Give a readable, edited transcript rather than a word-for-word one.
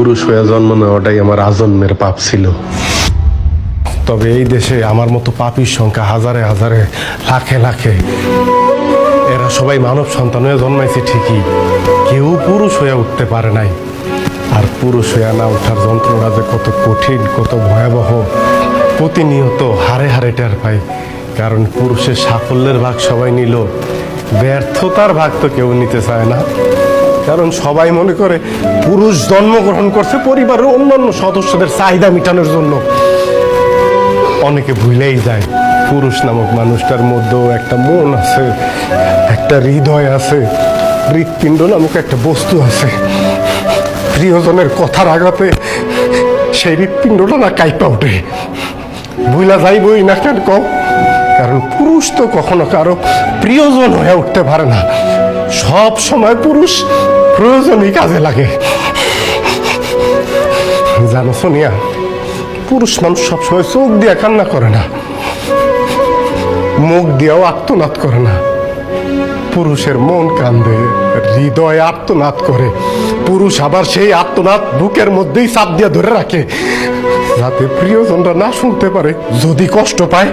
পুরুষ হয়ে জন্ম নেওয়াটাই আমার আজন্মের পাপ ছিল। তবে এই দেশে আমার মতো পাপীর সংখ্যা হাজারে হাজারে, লাখে লাখে। এরা সবাই মানব সন্তান হয়ে জন্মাইছে ঠিকই, কেউ পুরুষ হয়ে উঠতে পারে নাই। আর পুরুষ হয়ে না ওঠার যন্ত্রণা যে কত কঠিন, কত ভয়াবহ, প্রতিনিয়ত হারে হারে টের পাই। কারণ পুরুষের সাফল্যের ভাগ সবাই নিল, ব্যর্থতার ভাগ তো কেউ নিতে চায় না। কারণ সবাই মনে করে পুরুষ জন্মগ্রহণ করছে পরিবারের অন্যান্য সদস্যদের চাহিদা মেটানোর জন্য। অনেকে ভুলেই যায় পুরুষ নামক মানুষটার মধ্যেও একটা মন আছে, একটা হৃদয় আছে, হৃৎপিণ্ড নামক একটা বস্তু আছে। প্রিয়জনের কথার আঘাতে সেই হৃৎপিণ্ডটা না কাইপা ওঠে। ভুলা যাইবই না কেন কম, কারণ পুরুষ তো কখনো কারো প্রিয়জন হয়ে উঠতে পারে না। সব সময় পুরুষ প্রয়োজনই কাজে লাগে। জানো সোনিয়া, পুরুষ মানুষ সবসময় চোখ দিয়ে কান্না করে না, মুখ দিয়েও আর্তনাদ করে না। পুরুষের মন কান্দে, হৃদয় আর্তনাদ করে। পুরুষ আবার সেই আর্তনাদ বুকের মধ্যেই চাপ দিয়ে ধরে রাখে, যাতে প্রিয়জনরা না শুনতে পারে। যদি কষ্ট পায়